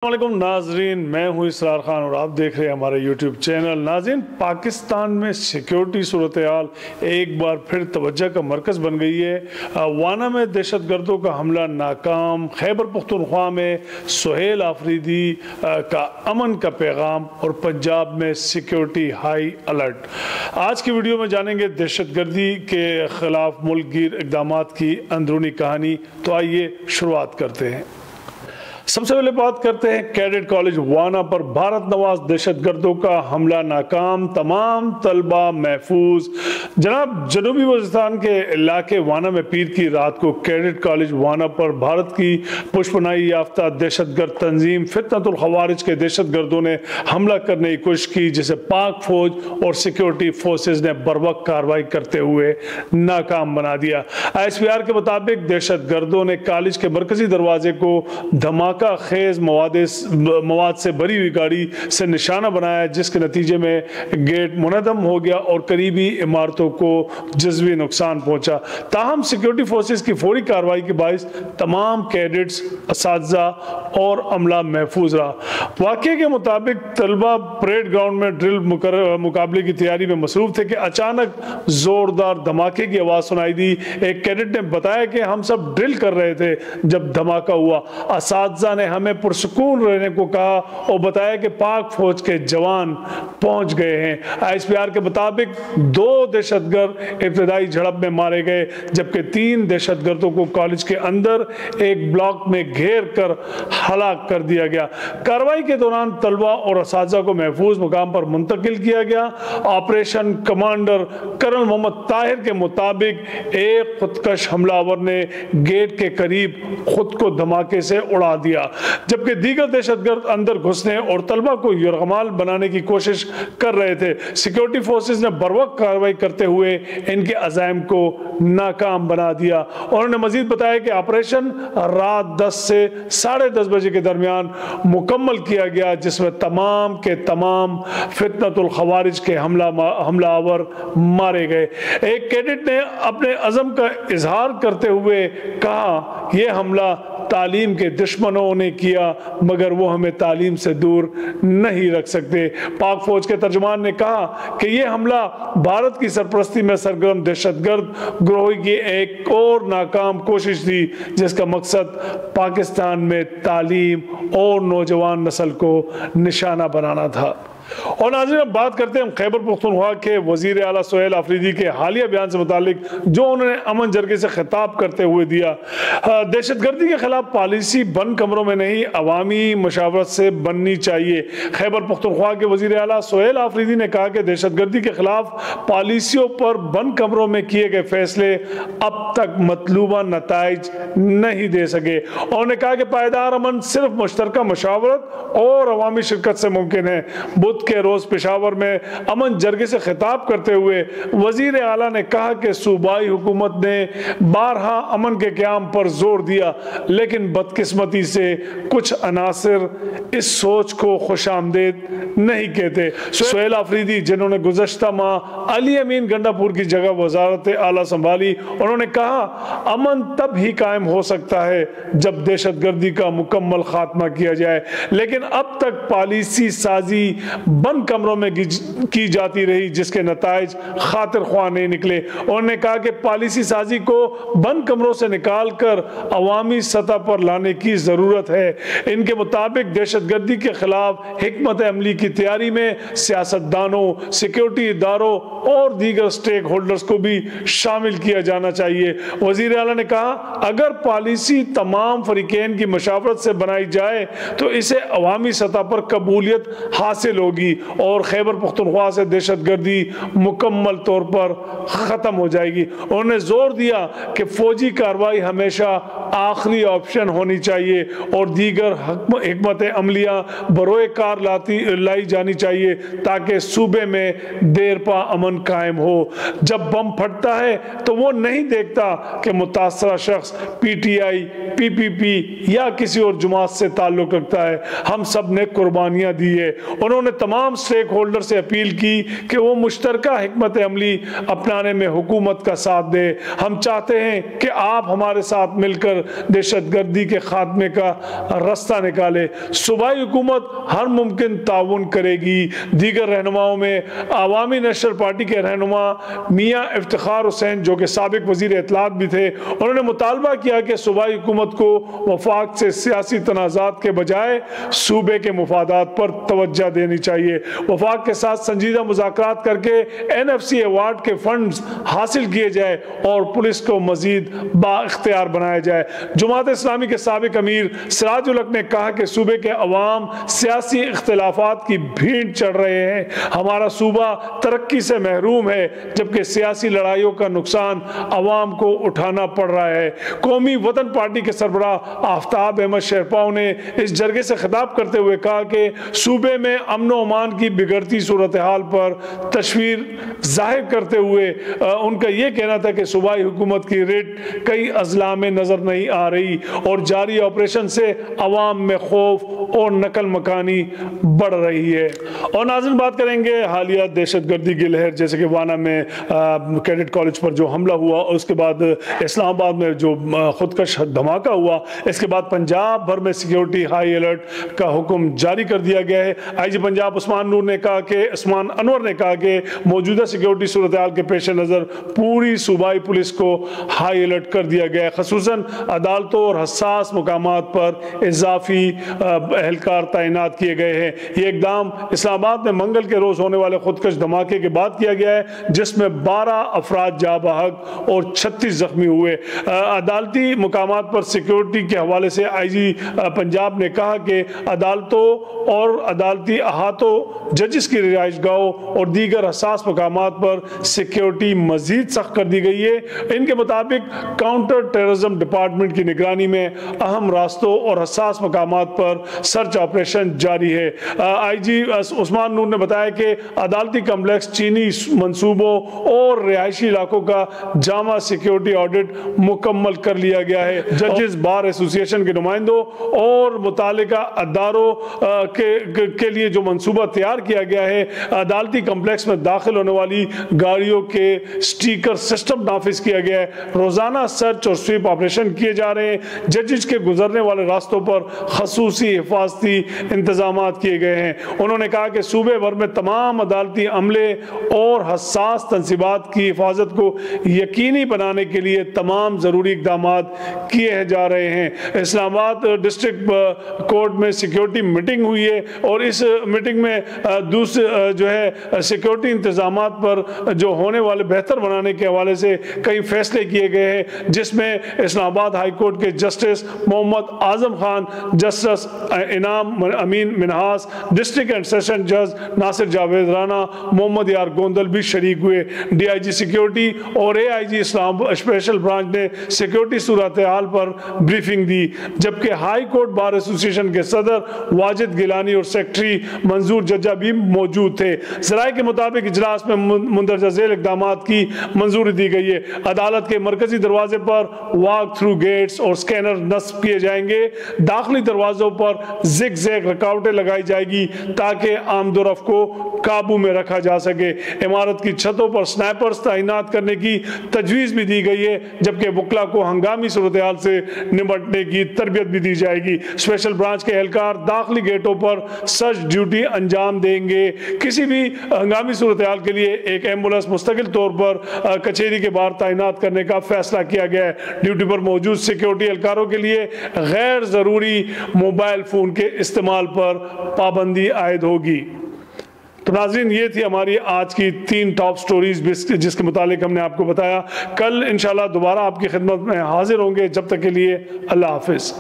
वालेकुम नाजरीन, मैं हूं इसरार खान और आप देख रहे हैं हमारे यूट्यूब चैनल। नाजरीन, पाकिस्तान में सिक्योरिटी सूरत हाल एक बार फिर तवज्जो का मरकज़ बन गई है। वाना में दहशत गर्दों का हमला नाकाम, खैबर पख्तूनख्वा में सुहेल आफरीदी का अमन का पैगाम और पंजाब में सिक्योरिटी हाई अलर्ट। आज की वीडियो में जानेंगे दहशत गर्दी के खिलाफ मुल्क गिर इक़दाम की अंदरूनी कहानी। तो आइए शुरुआत करते हैं। सबसे पहले बात करते हैं कैडेट कॉलेज वाना पर भारत नवाज दहशत गर्दों का हमला नाकाम, तमाम तलबा महफूज। जनाब, जनूबी वज़ीरिस्तान के इलाके वाना में पीर की रात को कैडेट कॉलेज वाना पर भारत की पुष्पनाई याफ्ता दहशत गर्द तंजीम फितनतुल खवारिज के दहशत गर्दों ने हमला करने की कोशिश की, जिसे पाक फौज और सिक्योरिटी फोर्सेज ने बर्वक्त कार्रवाई करते हुए नाकाम बना दिया। ISPR के मुताबिक दहशत गर्दों ने कॉलेज के मरकजी दरवाजे को धमाका खेज मवाद से भरी हुई गाड़ी से निशाना बनाया, जिसके नतीजे में गेट मुनहदम हो गया और करीबी इमारतों को जज़वी नुकसान पहुंचा। ताहम सिक्योरिटी फोर्सेस की फौरी कार्रवाई के बायस तमाम कैडेट्स, असातिज़ा और अमला महफूज रहा। वाक़े के मुताबिक तलबा परेड ग्राउंड में ड्रिल मुकाबले की तैयारी में मसरूफ थे कि अचानक जोरदार धमाके की आवाज़ सुनाई दी। एक कैडेट ने बताया कि हम सब ड्रिल कर रहे थे जब धमाका हुआ। असातिज़ा ने हमें पुरसुकून रहने को कहा और बताया कि पाक फौज के जवान पहुंच गए हैं। ISPR के मुताबिक 2 दहशतगर्द इब्तदाई झड़प में मारे गए, जबकि 3 दहशतगर्दों को कॉलेज के अंदर एक ब्लॉक में घेर कर हलाक कर दिया गया। कार्रवाई के दौरान तलबा और असातिज़ा को महफूज मुकाम पर मुंतकिल किया गया। Operation commander colonel Mohammad Tahir के मुताबिक एक खुदकश हमलावर ने गेट के करीब खुद को धमाके से उड़ा दिया, जबकि दीगर दहशतगर्द अंदर घुसने और तलबा को यरगमाल बनाने की कोशिश कर रहे थे। सिक्योरिटी फोर्सेस ने बर्वक्त कार्रवाई करते हुए इनके अज़ाइम को नाकाम बना दिया। उन्होंने मजीद बताया कि ऑपरेशन रात 10 से 10:30 बजे के दरमियान मुकम्मल किया गया, जिसमें तमाम के तमाम फितनतुल खवारिज के हमलावर मारे गए। एक कैडेट ने अपने अज़म का इजहार करते हुए कहा, यह हमला तालीम के दुश्मनों ने किया, मगर वो हमें तालीम से दूर नहीं रख सकते। पाक फौज के तर्जुमान ने कहा कि यह हमला भारत की सरपरस्ती में सरगर्म दहशतगर्द गिरोह की एक और नाकाम कोशिश थी, जिसका मकसद पाकिस्तान में तालीम और नौजवान नस्ल को निशाना बनाना था। और नाज़रीन, अब बात करते हैं खैबर पख्तूनख्वा के वज़ीर आला सुहेल आफरीदी के हालिया बयान से मुतालिक, जो उन्होंने अमन जरगे से खिताब करते हुए दिया। दहशतगर्दी के खिलाफ पॉलिसी बंद कमरों में नहीं, अवामी मशावरत से बननी चाहिए। खैबर पख्तूनख्वा के वज़ीर आला सुहेल आफरीदी ने कहा कि दहशतगर्दी के खिलाफ पॉलिसियों पर बंद कमरों में किए गए फैसले अब तक मतलूबा नताइज नहीं दे सके। उन्होंने कहा कि पायदार अमन सिर्फ मुश्तरका मशावरत और अवामी शिरकत से मुमकिन है। बुध के रोज पेशावर में अमन जरगे से खिताब करते हुए वजीर आला ने कहा कि सूबाई हुकूमत ने बारहा अमन के क़याम पर जोर दिया, लेकिन बदकिस्मती से कुछ अनासिर इस सोच को खुशामदीद नहीं कहते। सुहेल आफरीदी, जिन्होंने गुज़श्ता माह अली अमीन गंडापुर की जगह वजारत आला संभाली, उन्होंने कहा, अमन तब ही कायम हो सकता है जब दहशतगर्दी का मुकम्मल खात्मा किया जाए। लेकिन अब तक पॉलिसी साजी बंद कमरों में की जाती रही, जिसके नताइज खातिर ख्वाह नहीं निकले। उन्होंने कहा कि पॉलिसी साजी को बंद कमरों से निकाल कर अवामी सतह पर लाने की जरूरत है। इनके मुताबिक दहशतगर्दी के खिलाफ हिकमत अमली की तैयारी में सियासतदानों, सिक्योरिटी इदारों और दीगर स्टेक होल्डर्स को भी शामिल किया जाना चाहिए। वजीर आला ने कहा, अगर पॉलिसी तमाम फरीकैन की मशावरत से बनाई जाए तो इसे अवामी सतह पर कबूलियत हासिल होगी और खैबर पख्तूनख्वा से दहशतगर्दी मुकम्मल तौर पर खत्म हो जाएगी। उन्होंने जोर दिया कि फौजी कार्रवाई हमेशा आखिरी ऑप्शन होनी चाहिए और दीगर हिकमत अमलिया बरोए कार लाई जानी चाहिए, ताकि सूबे में देर पा अमन कायम हो। जब बम फटता है तो वो नहीं देखता कि मुतासरा शख्स PTI, PPP या किसी और जमात से ताल्लुक रखता है। हम सब ने कुर्बानियां दी है। उन्होंने तमाम स्टेक होल्डर से अपील की कि वो मुश्तरका हिकमत अमली अपनाने में हुकूमत का साथ दे। हम चाहते हैं कि आप हमारे साथ मिलकर दहशतगर्दी के खात्मे का रास्ता निकाले। सूबाई हुकूमत हर मुमकिन ताउन करेगी। दीगर रहनुमाओं में अवामी नेशनल पार्टी के रहनुमा मियाँ इफ्तिखार हुसैन जो कि साबिक वजीर इत्तलात भी थे, उन्होंने मुतालबा किया कि सूबाई हुकूमत को वफाक से सियासी तनाज़ात के बजाय सूबे के मुफादात पर तवज्जो देनी चाहिए। वफाक के साथ संजीदा मुज़ाकरात करके NFC अवार्ड के फंड्स हासिल किए जाए और पुलिस को मजीद बाइख्तियार बनाया जाए। जमात इस्लामी के साबिक अमीर सिराजुल हक ने कहा कि सूबे के अवाम सियासी इख्तिलाफात की भीड़ चढ़ रहे हैं। हमारा सूबा तरक्की से महरूम है जबकि सियासी लड़ाइयों का नुकसान अवाम को उठाना पड़ रहा है। कौमी वतन पार्टी के सरबराह आफ्ताब अहमद शेरपाव ने इस जरगे से खिताब करते हुए कहा कि सूबे में अमन व अमान की बिगड़ती सूरत हाल पर तशवीर जाहिर करते हुए उनका यह कहना था कि सूबाई हुकूमत की रेट कई अजला में नजर नहीं आ रही और जारी ऑपरेशन से अवाम में खौफ और नकल मकानी बढ़ रही है। और नाज़रीन बात करेंगे हालिया दहशतगर्दी की लहर, जैसे कि वाना में कैडेट कॉलेज पर जो हमला हुआ, उसके बाद इस्लामाबाद में जो खुदकश धमाका हुआ, इसके बाद पंजाब भर में सिक्योरिटी हाई अलर्ट का हुक्म जारी कर दिया गया है। IG पंजाब उस्मान अनवर ने कहा कि मौजूदा सिक्योरिटी सूरत हाल के पेश नज़र पूरी सूबाई पुलिस को हाई अलर्ट कर दिया गया है। खसूसन अदालतों और हसास मुकामात पर इजाफी एहलकार तैनात किए गए हैं। ये इकदाम इस्लामाबाद में मंगल के रोज होने वाले खुदकश धमाके के बाद किया गया है जिसमें 12 अफराद जाँ बहक और 36 जख्मी हुए। अदालती मुकामात पर सिक्योरिटी के हवाले से IG पंजाब ने कहा कि अदालतों और अदालती अहातों, जजिस की रिहाइश गाहों और दीगर हसास मुकामात पर सिक्योरिटी मजीद सख्त कर दी गई है। इनके मुताबिक काउंटर टेररिज्म डिपार्टमेंट की निगरानी में अहम रास्तों और हसास मुकामात पर सर्च ऑपरेशन जारी है। IG उस्मान नूर ने बताया कि अदालती कम्प्लेक्स, चीनी मंसूबों और रिहायशी इलाकों का जामा सिक्योरिटी ऑडिट मुकम्मल कर लिया गया है। जजेस, बार एसोसिएशन के नुमाइंदों और मुतालिका अदारों के लिए जो मंसूबा तैयार किया गया है, अदालती कम्प्लेक्स में दाखिल होने वाली गाड़ियों के स्टिकर सिस्टम नाफिज किया गया है। रोजाना सर्च और स्वीप ऑपरेशन किए जा रहे हैं। जजेस के गुजरने वाले रास्तों पर खसूसी हिफाजती इंतजाम किए गए हैं। उन्होंने कहा कि सूबे भर में तमाम अदालती अमले और हसास तंसीबात की हिफाजत को यकीनी बनाने के लिए तमाम ज़रूरी इक़दाम किए जा रहे हैं। इस्लामाबाद डिस्ट्रिक्ट कोर्ट में सिक्योरिटी मीटिंग हुई है और इस मीटिंग में दूसरे जो है सिक्योरिटी इंतजामात पर जो होने वाले बेहतर बनाने के हवाले से कई फैसले किए गए हैं, जिसमें इस्लामाबाद हाई कोर्ट के जस्टिस मोहम्मद आजम खान, जस्टिस इनाम अमीन मिनहास, डिस्ट्रिक्ट एंड सेशन जज नासिर जावेद राना, मोहम्मद यार गोंदल भी शरीक हुए। DIG सिक्योरिटी और AIG इस्लाम स्पेशल ब्रांच ने सिक्योरिटी सूरत हाल पर ब्रीफिंग दी, जबकि हाई कोर्ट बार एसोसिएशन के सदर वाजिद गिलानी और सेक्रेटरी मंजूर जज्जा भी मौजूद थे। ज़राए के मुताबिक इजलास में मुंदरजा झेल इक़दाम की मंजूरी दी गई है। अदालत के मरकजी दरवाजे पर वॉक थ्रू गेट्स और स्कैनर नस्ब किए जाएंगे। दाखिली दरवाजों पर जिग जैग रुकावटें लगाई जाएगी ताकि आमदोरफ्त को काबू में रखा जा सके। इमारत की छतों पर स्नाइपर्स तैनात करने की तजवीज़ भी दी गई है, जबकि वकला को हंगामी सूरत हाल से निपटने की तरबियत भी दी जाएगी। स्पेशल ब्रांच के एहलकार दाखिली गेटों पर सर्च ड्यूटी अंजाम देंगे। किसी भी हंगामी सूरत हाल के लिए एक एम्बुलेंस मुस्तकिल तौर पर कचहरी के बाहर तैनात करने का फैसला किया गया है। ड्यूटी पर मौजूद सिक्योरिटी एहलकारों के लिए गैर ज़रूरी मोबाइल फ़ोन के इस्तेमाल पर पाबंदी आयद होगी। तो नाज़रीन, ये थी हमारी आज की 3 टॉप स्टोरीज जिसके मुतालिक हमने आपको बताया। कल इंशाल्लाह दोबारा आपकी खिदमत में हाजिर होंगे। जब तक के लिए अल्लाह हाफिज़।